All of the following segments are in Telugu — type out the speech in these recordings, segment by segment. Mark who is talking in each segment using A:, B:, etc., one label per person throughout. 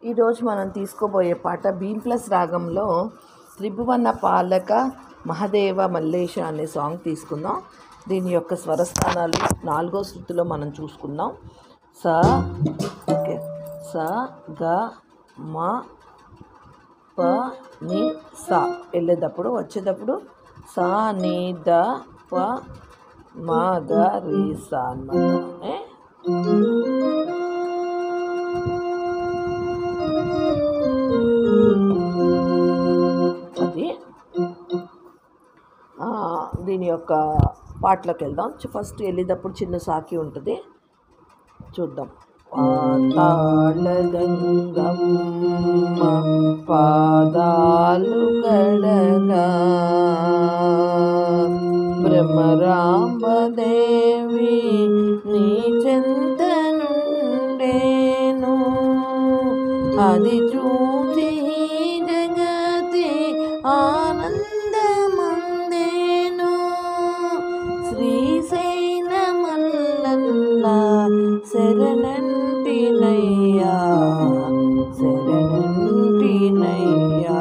A: ఈరోజు మనం తీసుకోబోయే పాట B+ రాగంలో త్రిభువన పాలక మహదేవ మల్లేశ అనే సాంగ్ తీసుకుందాం. దీని యొక్క స్వరస్థానాలు 4వ శృతిలో మనం చూసుకుందాం. స ఓకే స గ మ ప ని సా వెళ్ళేటప్పుడు వచ్చేటప్పుడు సా ని ద ప మ గ రి సా అన్నమాట. అది దీని యొక్క పాటలోకి వెళ్దాం. ఫస్ట్ వెళ్ళేటప్పుడు చిన్న సాకి ఉంటుంది, చూద్దాం. పాతాళగంగమ్మ పాదాలు కడగా భ్రమరాంబదేవి నీ చెంత నుండేను, అది చూసి జగతి ఆనందమందేను. శ్రీశైల మల్లన్న శరణంటినయ్యా శరణంటినయ్యా.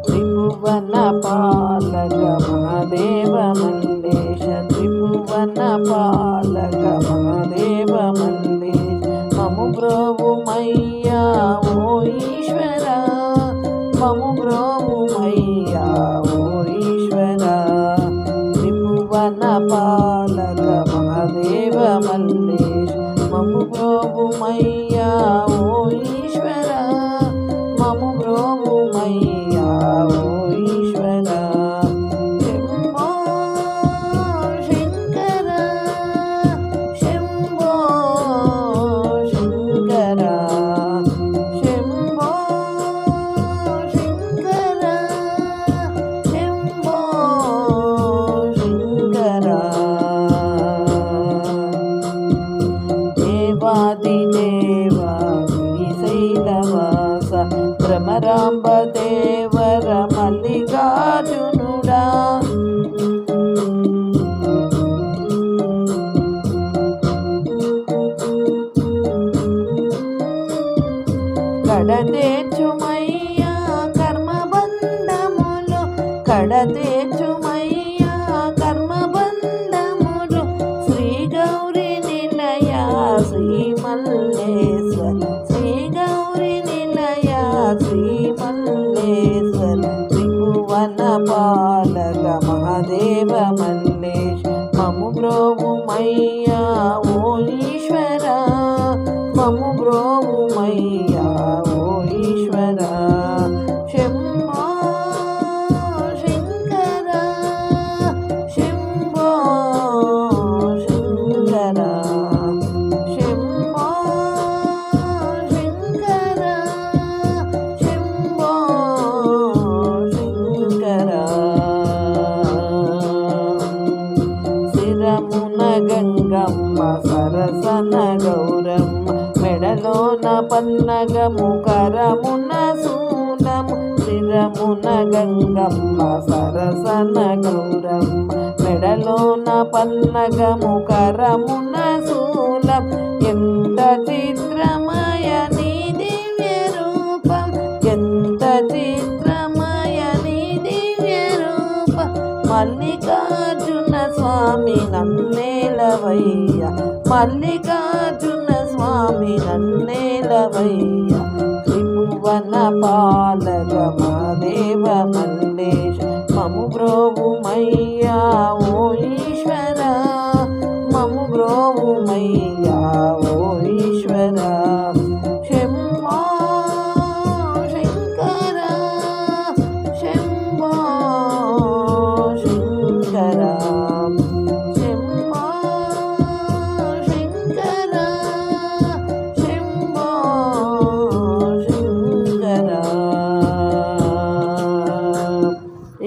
A: త్రిభువన పాలక మహాదేవ మల్లేశ, త్రిభువన పాలక మహాదేవ మల్లేశ, మము బ్రోవుమయ్యా ఓ ఈశ్వర, మము బ్రోవుమయ్యా ఓ ఈశ్వర. త్రిభువన పాలక మహాదేవ మల్లేశ, మము బ్రోవుమయ్యా ఓ ఈశ్వర, మము బ్రోవుమయ్యా ఓ ఈశ్వర. శంభో శంకర శంభో శంకర శంభో శంకర శంభో శంకర. దేవాదిదేవ శ్రీశైలవాస భ్రమరాంబదేవర మల్లికార్జునుడా, కడతేర్చుమయ్యా కర్మబంధములు, కడతేర్చుమయ్యా కర్మబంధములు. శ్రీ గౌరీ నిలయ శ్రీ మల్లేశ్వర, శ్రీ గౌరీ నిలయ శ్రీ మల్లేశ్వర. త్రిభువన పాలక మహాదేవ మల్లేశ, మము బ్రోవుమయ్యా ఓ ఈశ్వర, మము బ్రోవుమయ్యా ఓ ఈశ్వర. శంభో శంకర శంభో శంకర శంభో శంకర శంభో శంకర. శిరమున గంగమ్మ సరసన గౌరమ్మ, మెడలోన పన్నగము కరమున శూలము. శిరమున గంగమ్మ సరసన గౌరమ్మ, మెడలోన పన్నగము కరమున శూలం. ఎంత చిత్రమయ నీ దివ్య రూపం, ఎంత చిత్రమయ నీ దివ్య రూపం. మల్లికార్జున స్వామి నన్నేలవయ్య, మల్లికార్జున స్వామి నన్నేలవయ్య. త్రిభువన పాలక మహాదేవ మల్లేశ, మము బ్రోవుమయ్యా ఓ ఈశ్వర, మము బ్రోవుమయ్యా ఓ ఈశ్వర. శంభో శంకర శంభో శంకర శంభో శంకర శంభో శంకర.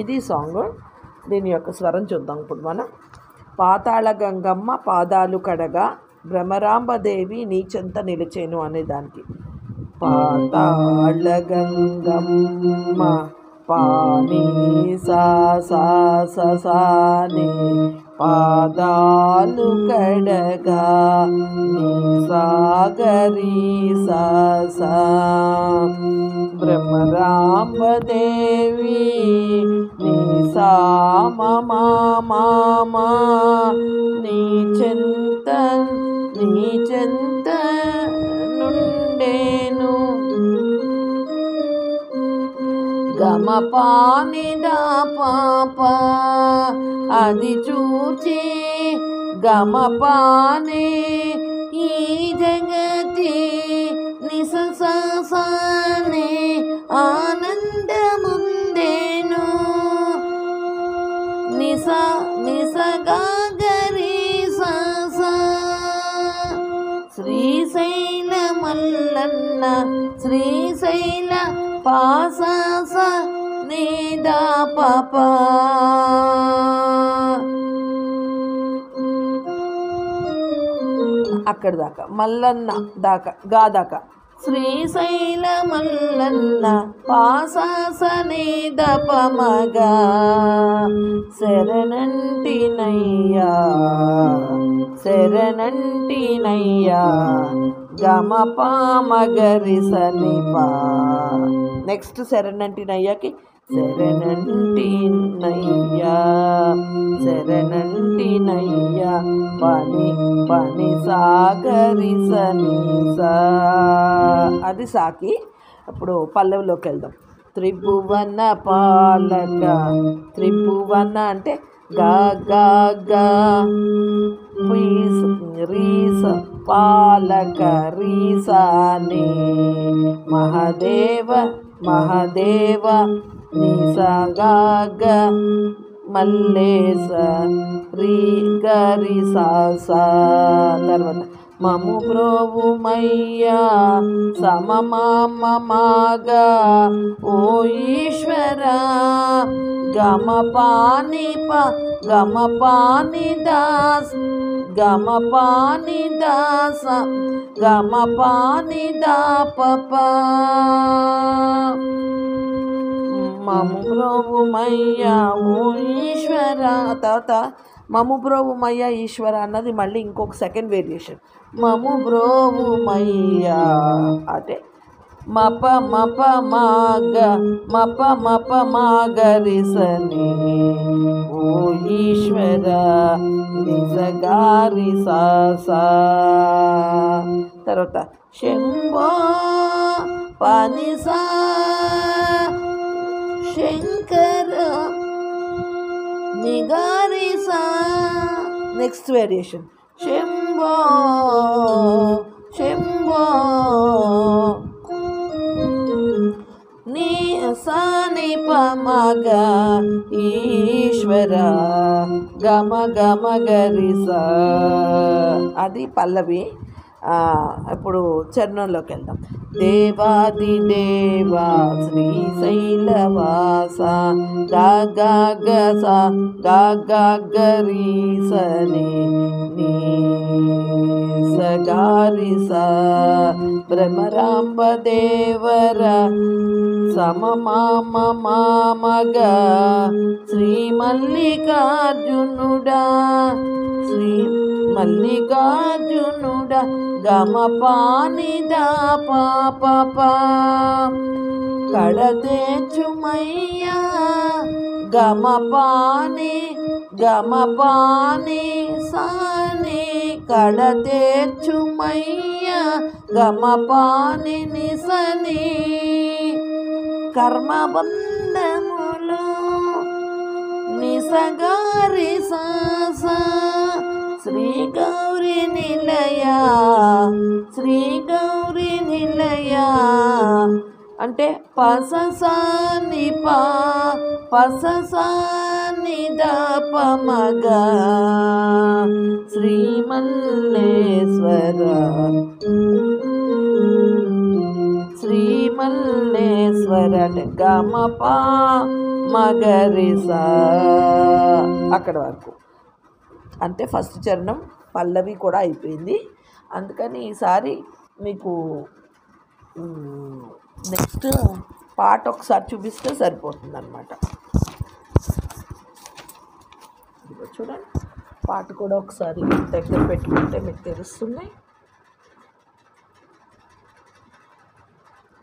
A: ఇది సాంగ్. దీని యొక్క స్వరం చూద్దాం ఇప్పుడు మనం. పాతాళ గంగమ్మ పాదాలు కడగా భ్రమరాంబదేవి నీచెంత నిలిచేను అనే దానికి. పాతాళ గంగమ్మ పాని సా సా స సా ని పాదాలు కడగా నీ సాగరి సా సా బ్రహ్మరాంబదేవి నీ సామ మామా నీ చెంత నుండేను గమ పానిదా పాప అది చూచి గమ పానే ఈ జగతి నిససానే ఆనందముందేను నిసగాగరి సా శ్రీశైల మల్లన్న శ్రీశైల పాస నీదా పాప అక్కడి దాకా మల్లన్న దాకా గా దాకా శ్రీశైల మల్లన్న పాసనే దపమగా శరణంటినయ్యా గమ పామగరి సనిపా నెక్స్ట్ శరణంటినయ్యాకి శరణంటినయ్యా పని సాగరి సనీసా అది సాకి. ఇప్పుడు పల్లవిలోకి వెళ్దాం. త్రిభువన పాలక త్రిభువన అంటే గా గా గా రీస పాలక రీసాని మహదేవ నిసగాగ మల్లేశ రీ గరి సా తర్వాత మము బ్రోవుమయ్యా సమమామమాగా ఓ ఈశ్వర గమ పాని దాస గమ పాని దా పప మము బ్రోవుమయ్యా ఓ ఈశ్వర తర్వాత మము బ్రోవుమయ్యా ఈశ్వర అన్నది మళ్ళీ ఇంకొక సెకండ్ వేరియేషన్. మము బ్రోవుమయ్యా అంటే మప మాగరిసని ఓ ఈశ్వర నిజగారి సా తర్వాత శంభో పనిసా శంకర నిగారిసా నెక్స్ట్ వేరియేషన్ శంభో నీ సాని పమగ ఈశ్వర గమ గరిసా అది పల్లవి. ఇప్పుడు చరణంలోకి వెళ్దాం. దేవాది దేవా శ్రీశైలవాస గరీసని సగారిస భ్రమరాంబదేవర సమమామమామగ శ్రీ మల్లికార్జునుడా గమ పానిదా పాప కడతేచుమయ్యా గమ పాని సాని కడతేచుమయ్యా గమ పాని నిసని కర్మబంధములు నిసగారి సా శ్రీ గౌరీ నిలయ అంటే పససాని దపమగా శ్రీ మల్లేశ్వర గమ మగరిసా అక్కడ వరకు. అంటే ఫస్ట్ చరణం పల్లవి కూడా అయిపోయింది. అందుకని ఈసారి మీకు నెక్స్ట్ పాట ఒకసారి చూపిస్తే సరిపోతుంది అనమాట. చూడండి, పాట కూడా ఒకసారి దగ్గర పెట్టుకుంటే మీకు తెలుస్తుంది.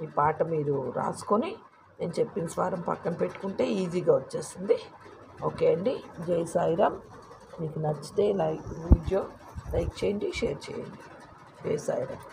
A: ఈ పాట మీరు రాసుకొని నేను చెప్పిన స్వరం పక్కన పెట్టుకుంటే ఈజీగా వచ్చేస్తుంది. ఓకే అండి, జై సాయిరామ్. మీకు నచ్చితే వీడియో లైక్ చేయండి, షేర్ చేయండి. జై సాయిరామ్.